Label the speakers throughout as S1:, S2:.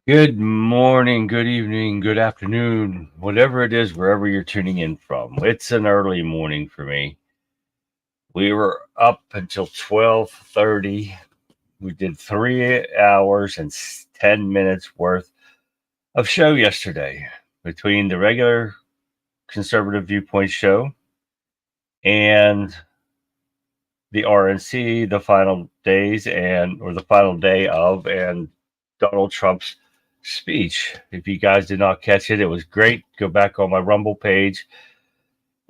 S1: Good morning, good evening, good afternoon, whatever it is, wherever you're tuning in from. It's an early morning for me. We were up until 12:30. We did 3 hours and 10 minutes worth of show yesterday between the regular conservative viewpoint show and the RNC, the final days or the final day of, and Donald Trump's speech. If you guys did not catch it, it was great. Go back on my Rumble page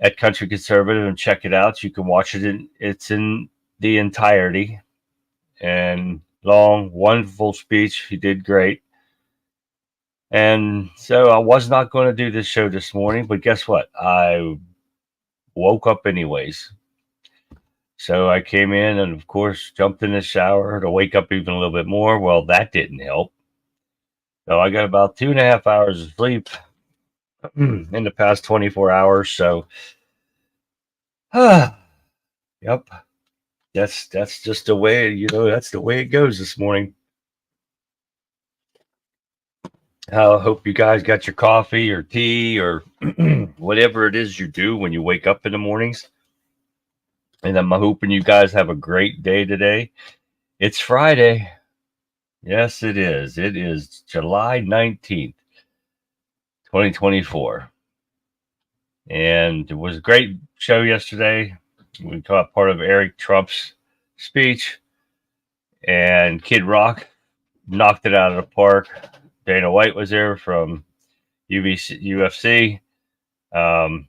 S1: at Country Conservative and check it out. You can watch it it's in the entirety and long, wonderful speech. He did great. And so I was not going to do this show this morning, but guess what? I woke up anyways. So I came in and, of course, jumped in the shower to wake up even a little bit more. Well, that didn't help. So I got about 2.5 hours of sleep in the past 24 hours. So, yep, that's just the way, that's the way it goes this morning. I hope you guys got your coffee or tea or whatever it is you do when you wake up in the mornings. And I'm hoping you guys have a great day today. It's Friday. Yes, it is. It is July 19th, 2024. And it was a great show yesterday. We caught part of Eric Trump's speech, and Kid Rock knocked it out of the park. Dana White was there from UFC to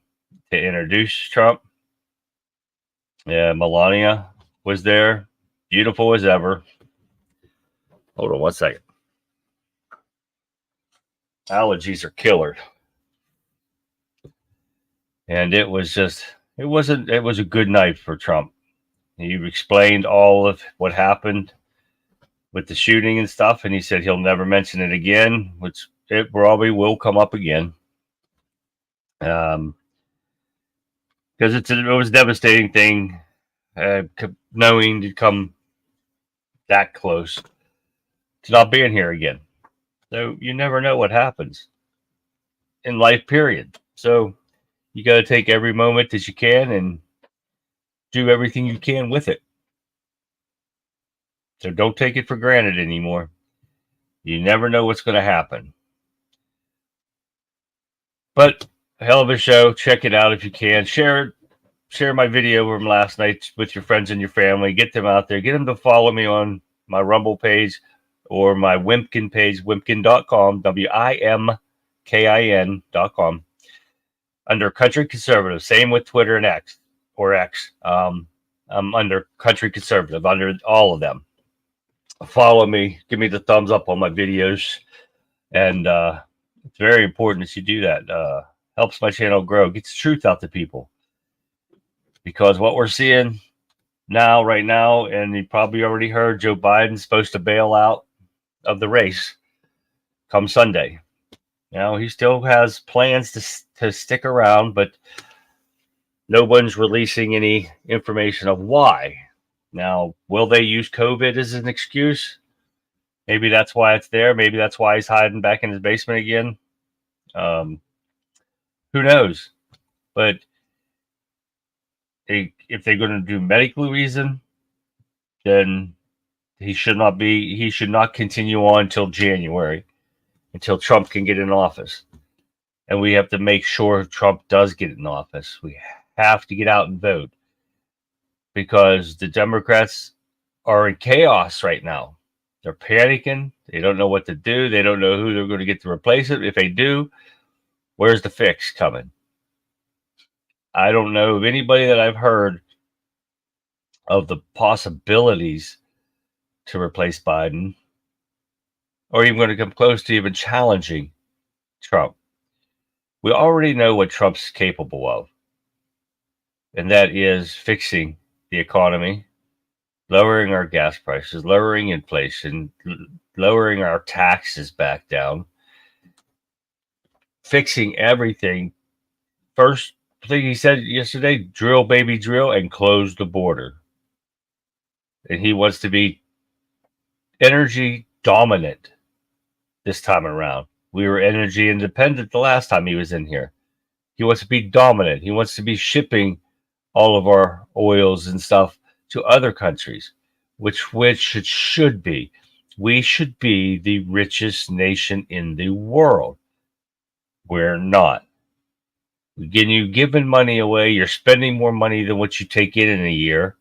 S1: introduce Trump. Yeah, Melania was there, beautiful as ever. Hold on one second. Allergies are killer. And it was a good night for Trump. He explained all of what happened with the shooting and stuff, and he said he'll never mention it again, which it probably will come up again. Because it was a devastating thing, knowing to come that close to not being here again. So you never know what happens in life, period. So you got to take every moment that you can and do everything you can with it. So don't take it for granted anymore. You never know what's going to happen. But a hell of a show. Check it out if you can. Share my video from last night with your friends and your family. Get them out there. Get them to follow me on my Rumble page or my Wimpkin page, wimpkin.com, WIMKIN.com, under Country Conservative. Same with Twitter and X. I'm under Country Conservative, under all of them. Follow me. Give me the thumbs up on my videos. And it's very important that you do that. Helps my channel grow. Gets the truth out to people. Because what we're seeing right now, and you probably already heard, Joe Biden's supposed to bail out of the race come Sunday. He still has plans to stick around, but no one's releasing any information of why. Now, will they use COVID as an excuse? Maybe that's why it's there. Maybe that's why he's hiding back in his basement again. Who knows? But if they're going to do medical reason, then he should not continue on until January, until Trump can get in office. And we have to make sure Trump does get in office. We have to get out and vote, because the Democrats are in chaos right now. They're panicking. They don't know what to do. They don't know who they're going to get to replace it. If they do, where's the fix coming? I don't know of anybody that I've heard of the possibilities to replace Biden, or even going to come close to even challenging Trump. We already know what Trump's capable of, and that is fixing the economy, lowering our gas prices, lowering inflation, lowering our taxes back down, fixing everything. First thing he said yesterday, drill, baby, drill, and close the border. And he wants to be energy dominant. this time around. We were energy independent the last time he was in here. He wants to be dominant. He wants to be shipping all of our oils and stuff to other countries, which it should be. We should be the richest nation in the world. We're not. You're giving money away. You're spending more money than what you take in a year.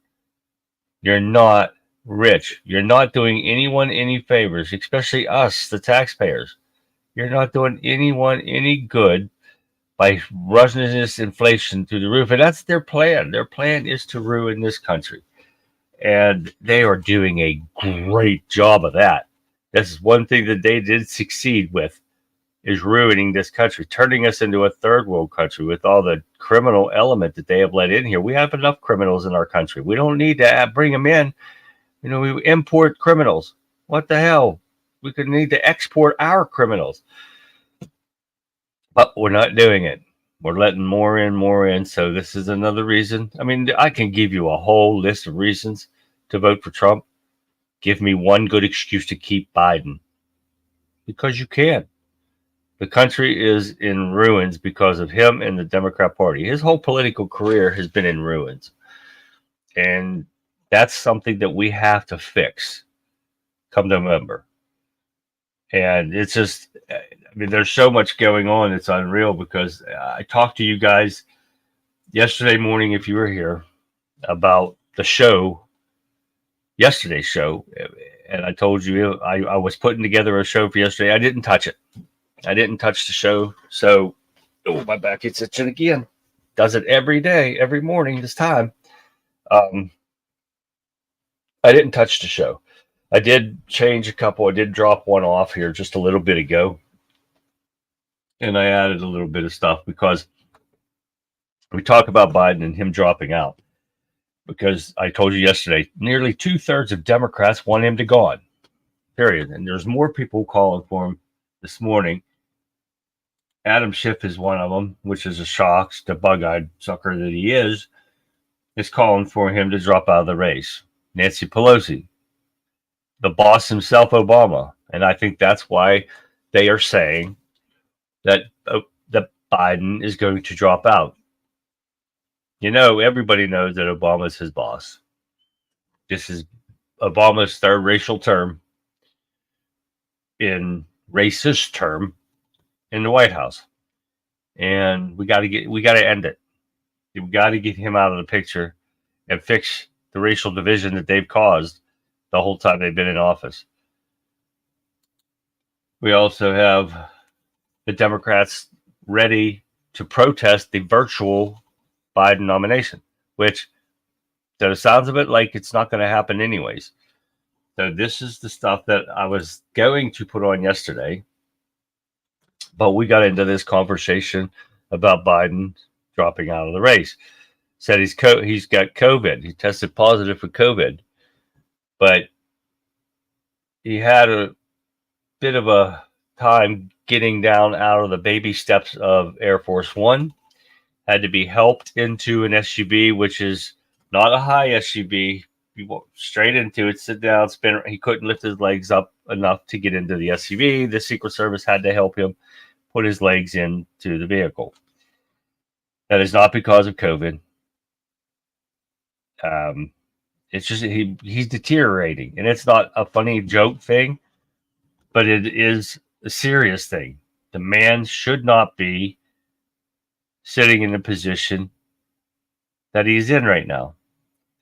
S1: You're not rich. You're not doing anyone any favors, especially us, the taxpayers. You're not doing anyone any good by rushing this inflation through the roof. And that's their plan. Their plan is to ruin this country. And they are doing a great job of that. This is one thing that they did succeed with, is ruining this country, turning us into a third world country with all the criminal element that they have let in here. We have enough criminals in our country. We don't need to bring them in. You know, we import criminals. What the hell? We could need to export our criminals. But we're not doing it. We're letting more in. So this is another reason. I mean, I can give you a whole list of reasons to vote for Trump. Give me one good excuse to keep Biden. Because you can. The country is in ruins because of him and the Democrat Party. His whole political career has been in ruins. And that's something that we have to fix come November. And it's just, I mean, there's so much going on. It's unreal, because I talked to you guys yesterday morning, if you were here, about the show, yesterday's show. And I told you I was putting together a show for yesterday. I didn't touch it. I didn't touch the show. So, oh, my back is itching again. Does it every day, every morning, this time. I didn't touch the show. I did change a couple. I did drop one off here just a little bit ago. And I added a little bit of stuff because we talk about Biden and him dropping out. Because I told you yesterday, nearly 2/3 of Democrats want him to gone. Period. And there's more people calling for him this morning. Adam Schiff is one of them, which is a shock. The bug-eyed sucker that he is calling for him to drop out of the race. Nancy Pelosi, the boss himself, Obama. And I think that's why they are saying that Biden is going to drop out. You know, everybody knows that Obama is his boss. This is Obama's third racial term in racist term in the White House. And we got to end it. We've got to get him out of the picture and fix the racial division that they've caused the whole time they've been in office. We also have the Democrats ready to protest the virtual Biden nomination, which sounds a bit like it's not going to happen anyways. So this is the stuff that I was going to put on yesterday, but we got into this conversation about Biden dropping out of the race. Said he's got COVID. He tested positive for COVID, but he had a bit of a time getting down out of the baby steps of Air Force One. Had to be helped into an SUV, which is not a high SUV. He walked straight into it, sit down, spin. He couldn't lift his legs up enough to get into the SUV. The Secret Service had to help him put his legs into the vehicle. That is not because of COVID. It's just he's deteriorating, and it's not a funny joke thing, but it is a serious thing. The man should not be sitting in the position that he's in right now.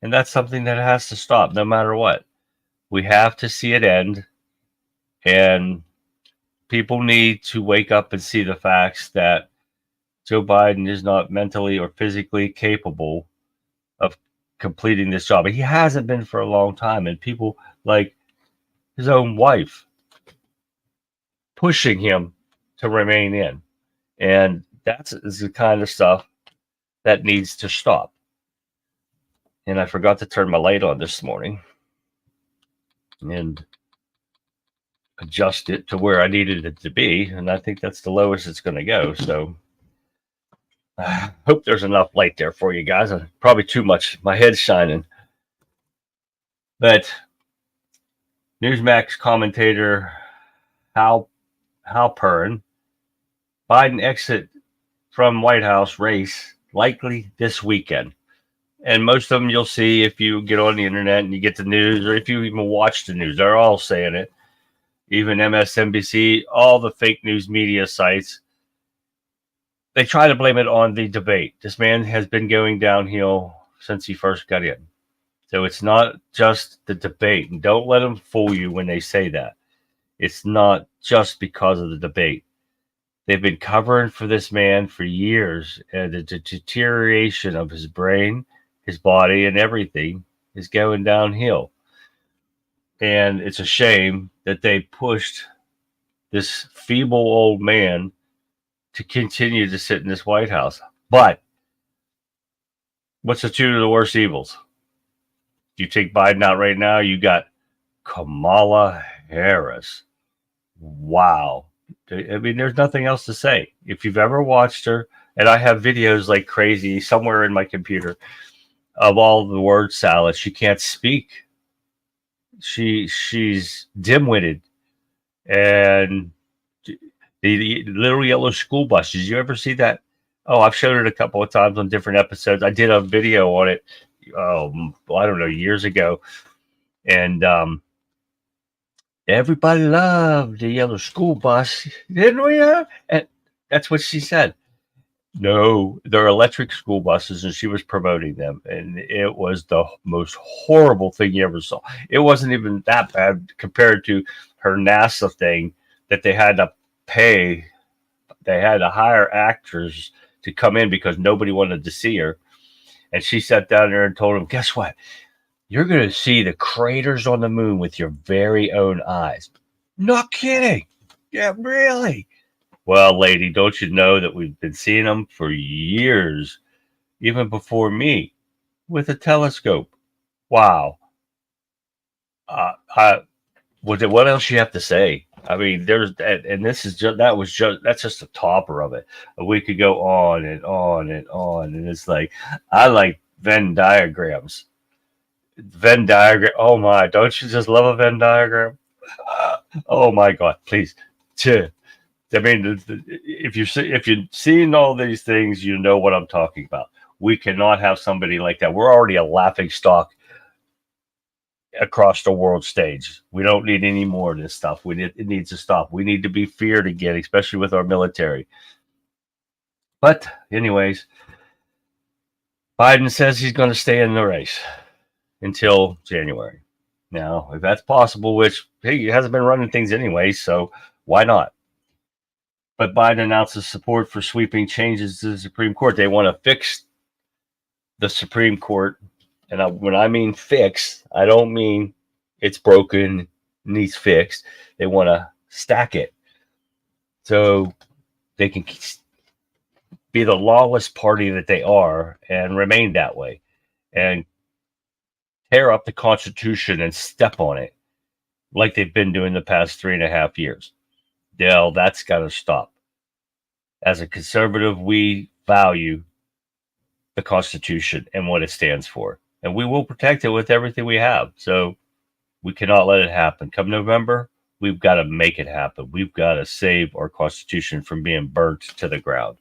S1: And that's something that has to stop no matter what. We have to see it end. And people need to wake up and see the facts that Joe Biden is not mentally or physically capable of completing this job. He hasn't been for a long time. And people like his own wife pushing him to remain in. And that's the kind of stuff that needs to stop. And I forgot to turn my light on this morning and adjust it to where I needed it to be. And I think that's the lowest it's going to go. So I hope there's enough light there for you guys. Probably too much. My head's shining. But Newsmax commentator Hal Halpern, Biden exit from White House race likely this weekend. And most of them you'll see if you get on the internet and you get the news, or if you even watch the news, they're all saying it. Even MSNBC, all the fake news media sites, they try to blame it on the debate. This man has been going downhill since he first got in. So it's not just the debate. And don't let them fool you when they say that. It's not just because of the debate. They've been covering for this man for years, and the deterioration of his brain, his body, and everything is going downhill. And it's a shame that they pushed this feeble old man to continue to sit in this White House. But what's the two of the worst evils? You take Biden out right now, you got Kamala Harris. Wow. I mean, there's nothing else to say. If you've ever watched her, and I have videos like crazy somewhere in my computer of all the word salad. She can't speak. She's dim-witted. And the little yellow school bus. Did you ever see that? Oh, I've showed it a couple of times on different episodes. I did a video on it, I don't know, years ago. And everybody loved the yellow school bus, didn't we? And that's what she said. No, they're electric school buses, and she was promoting them. And it was the most horrible thing you ever saw. It wasn't even that bad compared to her NASA thing that they had to pay. They had to hire actors to come in because nobody wanted to see her. And she sat down there and told them, guess what? You're going to see the craters on the moon with your very own eyes. Not kidding. Yeah, really? Well, lady, don't you know that we've been seeing them for years, even before me, with a telescope? Wow. What else you have to say? I mean, that's just the topper of it. We could go on and on and on, and it's like, I like Venn diagrams. Venn diagram. Oh my! Don't you just love a Venn diagram? Oh my God! Please, I mean, if you're seeing all these things, you know what I'm talking about. We cannot have somebody like that. We're already a laughing stock across the world stage. We don't need any more of this stuff. It needs to stop. We need to be feared again, especially with our military. But anyways, Biden says he's going to stay in the race until January. Now, if that's possible, which he hasn't been running things anyway, so why not? But Biden announces support for sweeping changes to the Supreme Court. They want to fix the Supreme Court. And when I mean fix, I don't mean it's broken, needs fixed. They want to stack it so they can be the lawless party that they are and remain that way and tear up the Constitution and step on it like they've been doing the past 3.5 years. Dale, that's got to stop. As a conservative, we value the Constitution and what it stands for. And we will protect it with everything we have. So we cannot let it happen. Come November, we've got to make it happen. We've got to save our Constitution from being burnt to the ground.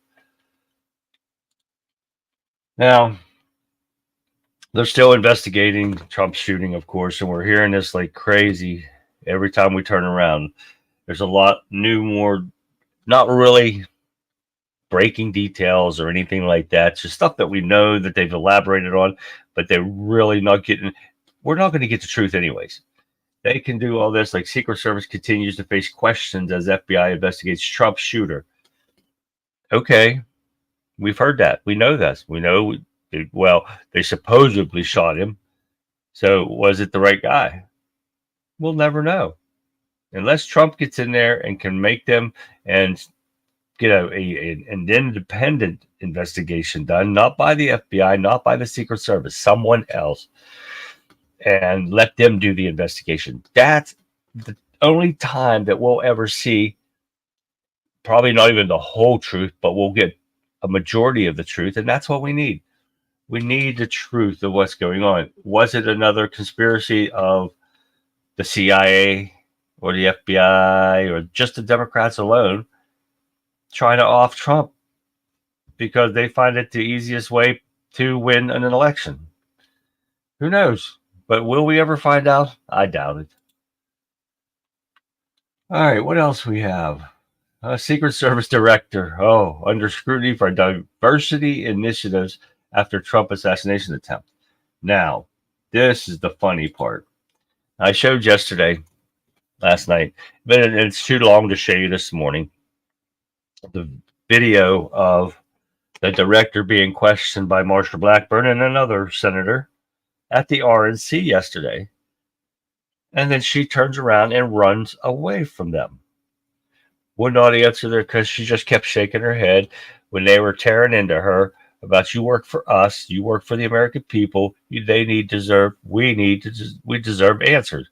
S1: Now, they're still investigating Trump's shooting, of course, and we're hearing this like crazy every time we turn around. There's a lot new, more not really breaking details or anything like that. It's just stuff that we know that they've elaborated on, but they're really not getting. We're not going to get the truth anyways. They can do all this. Like Secret Service continues to face questions as FBI investigates Trump's shooter. Okay, we've heard that. We know this. We know. Well, they supposedly shot him. So was it the right guy? We'll never know. Unless Trump gets in there and can make them and get an independent investigation done, not by the FBI, not by the Secret Service, someone else, and let them do the investigation. That's the only time that we'll ever see, probably not even the whole truth, but we'll get a majority of the truth, and that's what we need. We need the truth of what's going on. Was it another conspiracy of the CIA or the FBI or just the Democrats alone trying to off Trump because they find it the easiest way to win an election. Who knows? But will we ever find out? I doubt it. All right, what else we have? Secret Service director, under scrutiny for diversity initiatives after Trump assassination attempt. Now, this is the funny part. I showed last night, but it's too long to show you this morning. The video of the director being questioned by Marsha Blackburn and another senator at the RNC yesterday. And then she turns around and runs away from them. Would not answer there because she just kept shaking her head when they were tearing into her about you work for us, you work for the American people, we deserve answers.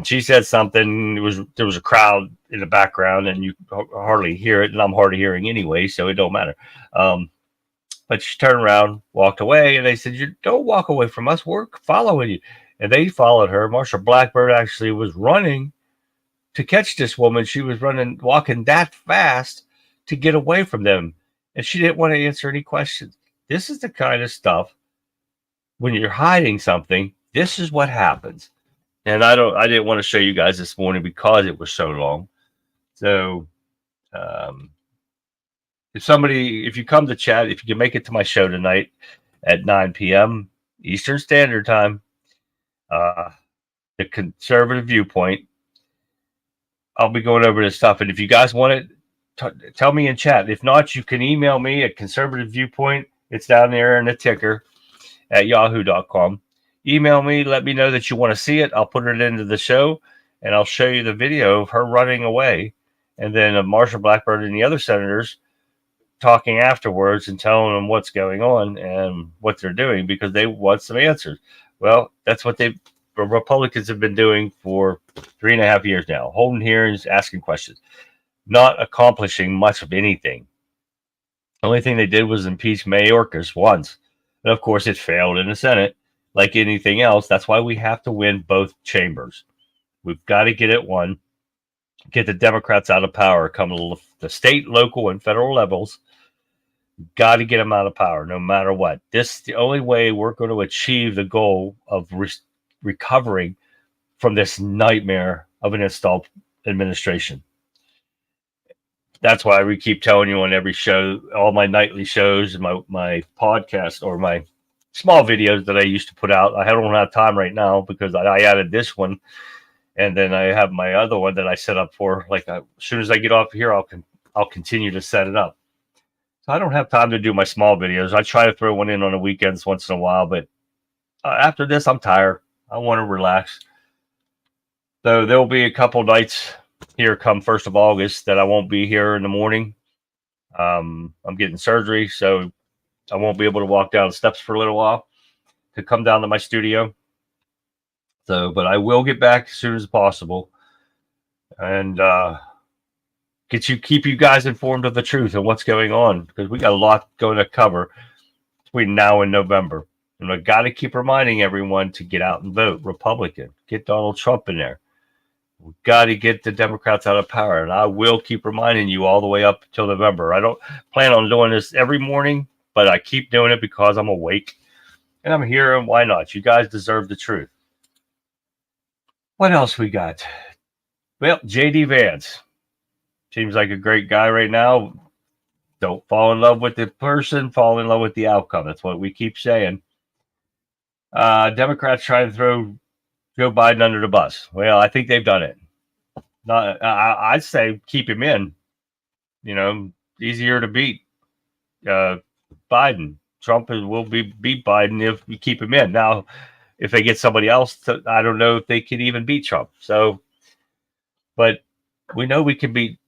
S1: She said something. There was a crowd in the background, and you hardly hear it, and I'm hard of hearing anyway, so it don't matter. But she turned around, walked away, and they said, "You don't walk away from us. We're following you." And they followed her. Marsha Blackburn actually was running to catch this woman. She was walking that fast to get away from them, and she didn't want to answer any questions. This is the kind of stuff when you're hiding something. This is what happens. And I didn't want to show you guys this morning because it was so long. So, if you come to chat, if you can make it to my show tonight at 9 p.m. Eastern Standard Time, the Conservative Viewpoint, I'll be going over this stuff. And if you guys want it, tell me in chat. If not, you can email me at Conservative Viewpoint. It's down there in the ticker at yahoo.com. Email me, let me know that you want to see it. I'll put it into the show, and I'll show you the video of her running away, and then Marsha Blackburn and the other senators talking afterwards and telling them what's going on and what they're doing because they want some answers. Well, that's what the Republicans have been doing for 3.5 years now, holding hearings, asking questions, not accomplishing much of anything. The only thing they did was impeach Mayorkas once, and of course it failed in the Senate. Like anything else, that's why we have to win both chambers. We've got to get it won, get the Democrats out of power, come to the state, local, and federal levels. Got to get them out of power no matter what. This is the only way we're going to achieve the goal of recovering from this nightmare of an installed administration. That's why we keep telling you on every show, all my nightly shows and my podcast or my small videos that I used to put out. I don't have time right now because I added this one, and then I have my other one that I set up for. As soon as I get off here, I'll continue to set it up. So I don't have time to do my small videos. I try to throw one in on the weekends once in a while, but after this, I'm tired. I want to relax. So there will be a couple nights here come 1st of August that I won't be here in the morning. I'm getting surgery, so I won't be able to walk down the steps for a little while to come down to my studio. So, but I will get back as soon as possible and keep you guys informed of the truth and what's going on because we got a lot going to cover between now and November. And I got to keep reminding everyone to get out and vote Republican. Get Donald Trump in there. We've got to get the Democrats out of power. And I will keep reminding you all the way up until November. I don't plan on doing this every morning, but I keep doing it because I'm awake and I'm here, and why not? You guys deserve the truth. What else we got? Well, J.D. Vance. Seems like a great guy right now. Don't fall in love with the person, fall in love with the outcome. That's what we keep saying. Democrats trying to throw Joe Biden under the bus. Well, I think they've done it. I'd say keep him in. Easier to beat Biden. Trump will beat Biden if we keep him in. Now, if they get somebody else, I don't know if they can even beat Trump. So, but we know we can beat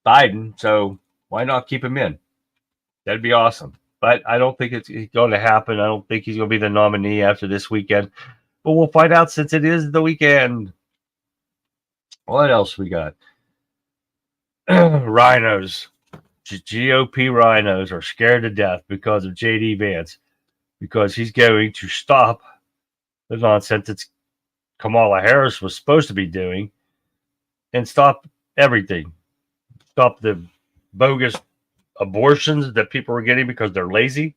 S1: Biden, so why not keep him in? That'd be awesome. But I don't think it's going to happen. I don't think he's going to be the nominee after this weekend. But we'll find out since it is the weekend. What else we got? Rhinos. GOP rhinos are scared to death because of J.D. Vance, because he's going to stop the nonsense that Kamala Harris was supposed to be doing and stop everything. Stop the bogus abortions that people are getting because they're lazy.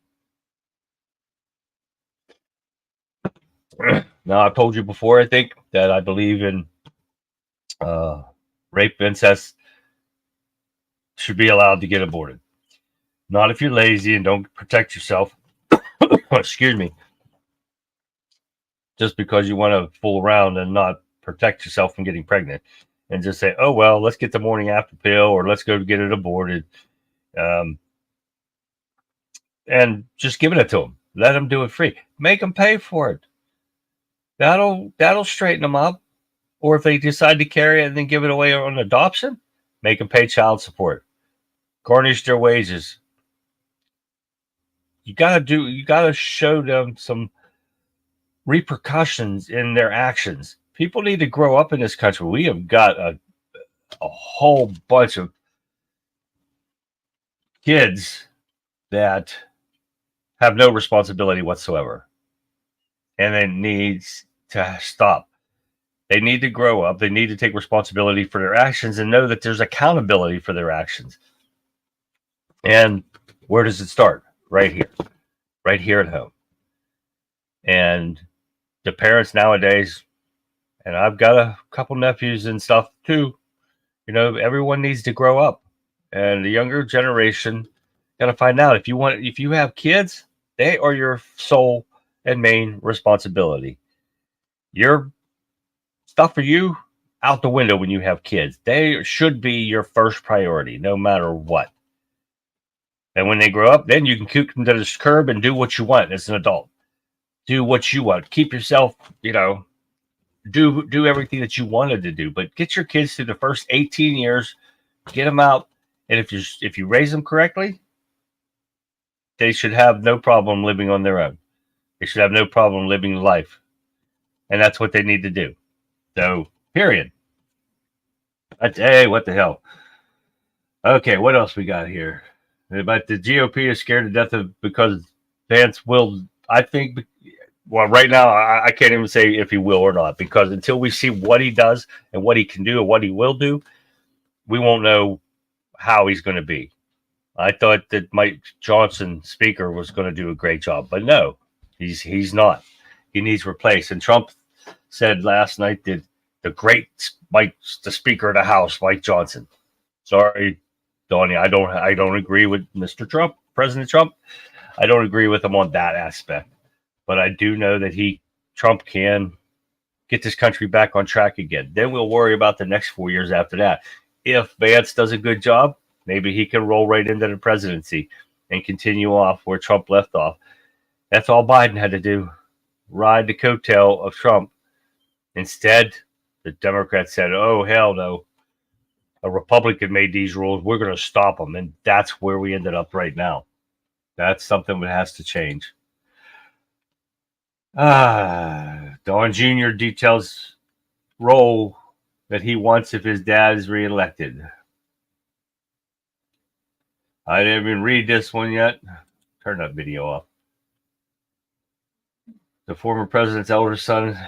S1: Now, I've told you before, I think, that I believe in rape, incest should be allowed to get aborted. Not if you're lazy and don't protect yourself. Excuse me. Just because you want to fool around and not protect yourself from getting pregnant and just say, oh, well, let's get the morning after pill or let's go get it aborted. And just giving it to them. Let them do it free. Make them pay for it. That'll straighten them up. Or if they decide to carry it and then give it away on adoption, make them pay child support. Garnish their wages. You gotta show them some repercussions in their actions. People need to grow up in this country. We have got a whole bunch of kids that have no responsibility whatsoever. And it needs to stop. They need to grow up. They need to take responsibility for their actions and know that there's accountability for their actions. And where does it start? Right here at home. And the parents nowadays, and I've got a couple nephews and stuff too, everyone needs to grow up. And the younger generation got to find out if you have kids, they are your sole and main responsibility. Your stuff for you out the window when you have kids. They should be your first priority, no matter what. And when they grow up, then you can kick them to the curb and do what you want as an adult. Do what you want. Keep yourself, do everything that you wanted to do. But get your kids through the first 18 years, get them out, and if you raise them correctly, they should have no problem living on their own. They should have no problem living life. And that's what they need to do. So, period. Hey, what the hell? Okay, what else we got here? But the GOP is scared to death of because Vance will, I think, well, right now, I can't even say if he will or not, because until we see what he does and what he can do and what he will do, we won't know how he's going to be. I thought that Mike Johnson, Speaker, was going to do a great job, but no, he's not. He needs replaced. And Trump said last night that the Speaker of the House, Mike Johnson. Sorry, Donnie, I don't agree with Mr. Trump, President Trump. I don't agree with him on that aspect, but I do know that Trump can get this country back on track again. Then we'll worry about the next 4 years after that. If Vance does a good job, maybe he can roll right into the presidency and continue off where Trump left off. That's all Biden had to do, ride the coattail of Trump. Instead, the Democrats said, oh, hell no. A Republican made these rules. We're going to stop them. And that's where we ended up right now. That's something that has to change. Don Jr. details role that he wants if his dad is reelected. I didn't even read this one yet. Turn that video off. The former president's elder son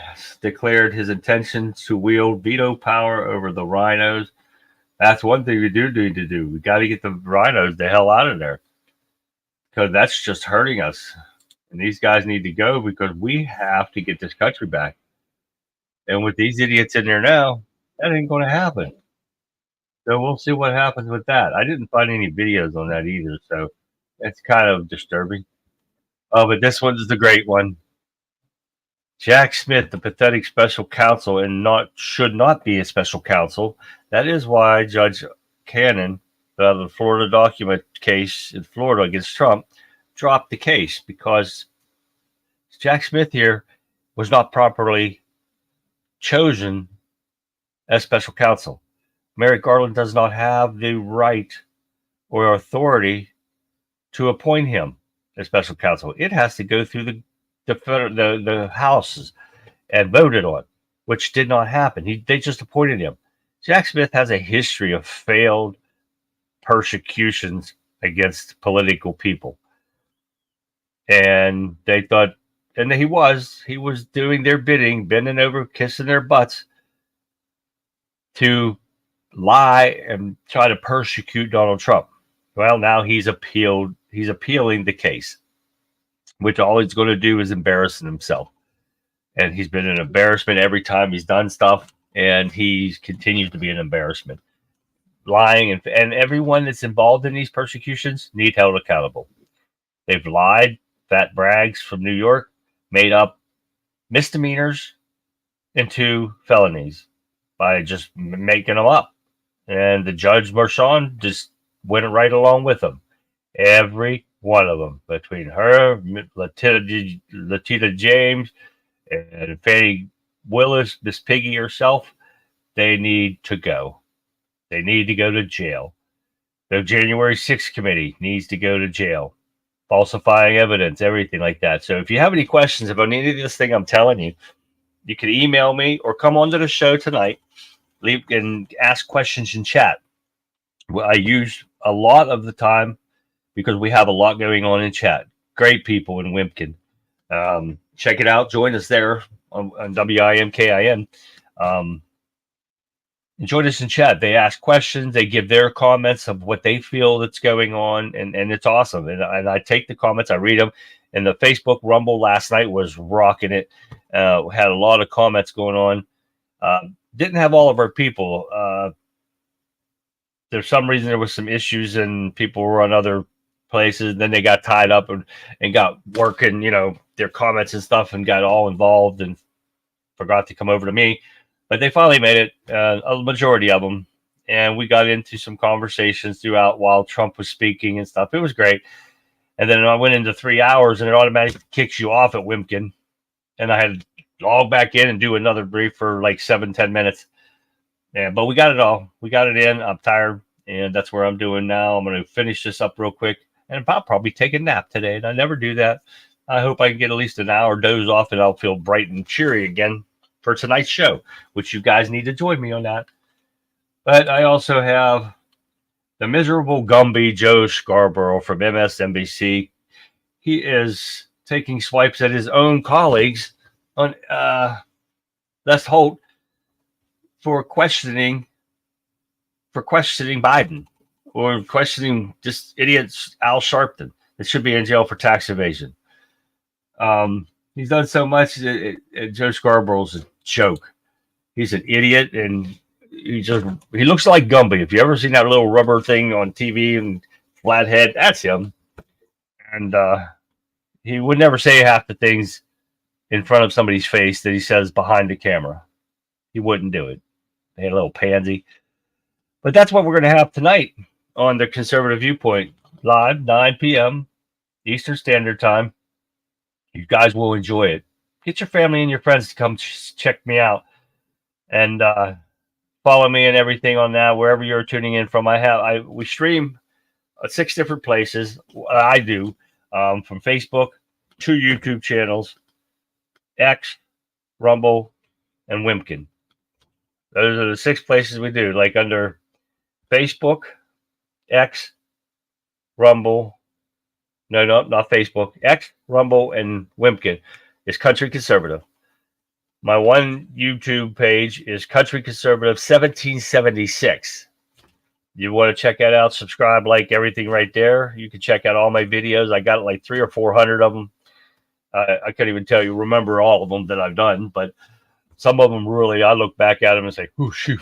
S1: declared his intention to wield veto power over the rhinos. That's one thing we do need to do. We got to get the rhinos the hell out of there, because that's just hurting us. And these guys need to go because we have to get this country back. And with these idiots in there now, that ain't going to happen. So we'll see what happens with that. I didn't find any videos on that either, so it's kind of disturbing. Oh, but this one's the great one. Jack Smith, the pathetic special counsel, and should not be a special counsel. That is why Judge Cannon, the Florida document case in Florida against Trump, dropped the case, because Jack Smith here was not properly chosen as special counsel. Merrick Garland does not have the right or authority to appoint him as special counsel. It has to go through the houses and voted on, which did not happen. They just appointed him. Jack Smith has a history of failed persecutions against political people. And they thought, and he was doing their bidding, bending over, kissing their butts to lie and try to persecute Donald Trump. Well, now he's appealed. He's appealing the case, which all he's going to do is embarrassing himself. And he's been an embarrassment every time he's done stuff, and he continues to be an embarrassment. Lying, and everyone that's involved in these persecutions need held accountable. They've lied. Fat Braggs from New York made up misdemeanors into felonies by just making them up. And the Judge Merchan just went right along with them. Every one of them, between her, Latita James, and Fannie Willis, Miss Piggy herself, they need to go. They need to go to jail. The January 6th committee needs to go to jail. Falsifying evidence, everything like that. So if you have any questions about any of this thing I'm telling you, you can email me or come onto the show tonight. Leave and ask questions in chat. Well, I use a lot of the time because we have a lot going on in chat. Great people in Wimpkin. Check it out. Join us there on WIMKIN. Join us in chat. They ask questions. They give their comments of what they feel that's going on, and it's awesome. And I take the comments. I read them. And the Facebook Rumble last night was rocking it. Had a lot of comments going on. Didn't have all of our people. There's some reason there was some issues, and people were on other places. Then they got tied up and got working, their comments and stuff, and got all involved and forgot to come over to me. But they finally made it, a majority of them. And we got into some conversations throughout while Trump was speaking and stuff. It was great. And then I went into 3 hours, and it automatically kicks you off at Wimpkin. And I had to log back in and do another brief for like 7-10 minutes. Yeah, but we got it all. We got it in. I'm tired, and that's where I'm doing now. I'm going to finish this up real quick, and I'll probably take a nap today. And I never do that. I hope I can get at least an hour doze off, and I'll feel bright and cheery again for tonight's show, which you guys need to join me on that. But I also have the miserable Gumby Joe Scarborough from MSNBC. He is taking swipes at his own colleagues on Les Holt for questioning Biden, or questioning just idiots Al Sharpton that should be in jail for tax evasion. He's done so much. Joe Scarborough's a joke. He's an idiot, and he looks like Gumby. If you ever seen that little rubber thing on TV and flat head, that's him. And he would never say half the things in front of somebody's face that he says behind the camera. He wouldn't do it. He had a little pansy. But that's what we're going to have tonight on the Conservative Viewpoint, live, 9 p.m. Eastern Standard Time. You guys will enjoy it. Get your family and your friends to come check me out, and follow me and everything on that, wherever you're tuning in from. We stream at 6 different places. I do, from Facebook, 2 YouTube channels, X, Rumble, and Wimpkin. Those are the 6 places we do, like under Facebook, X, Rumble. No, not Facebook. X, Rumble, and Wimpkin is Country Conservative. My one YouTube page is Country Conservative 1776. You want to check that out, subscribe, like everything right there. You can check out all my videos. I got like 300 or 400 of them. I couldn't even remember all of them that I've done, but some of them really, I look back at them and say, oh, shoot,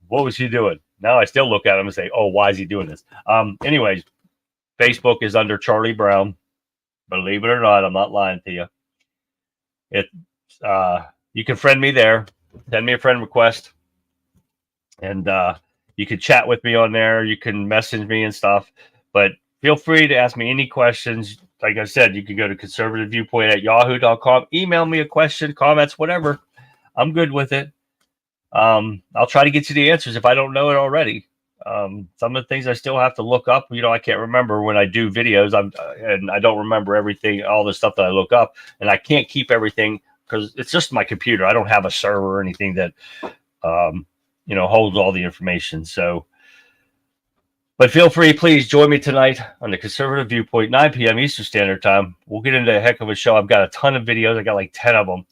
S1: what was he doing? Now I still look at him and say, oh, why is he doing this? Anyways, Facebook is under Charlie Brown. Believe it or not, I'm not lying to you. You can friend me there. Send me a friend request. And you can chat with me on there. You can message me and stuff. But feel free to ask me any questions. Like I said, you can go to conservativeviewpoint@yahoo.com. Email me a question, comments, whatever. I'm good with it. I'll try to get you the answers if I don't know it already. Some of the things I still have to look up. I can't remember when I do videos. And I don't remember everything, all the stuff that I look up. And I can't keep everything because it's just my computer. I don't have a server or anything that, holds all the information. So, but feel free, please join me tonight on the Conservative Viewpoint, 9 p.m. Eastern Standard Time. We'll get into a heck of a show. I've got a ton of videos. I got like 10 of them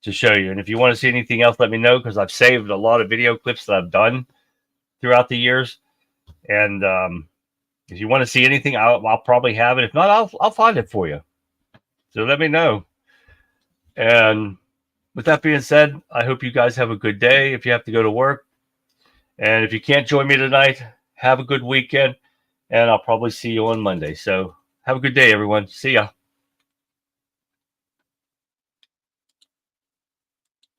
S1: to show you. And if you want to see anything else, let me know, because I've saved a lot of video clips that I've done throughout the years. And if you want to see anything, I'll probably have it. If not, I'll find it for you. So let me know. And with that being said, I hope you guys have a good day if you have to go to work. And if you can't join me tonight, have a good weekend. And I'll probably see you on Monday. So have a good day, everyone. See ya.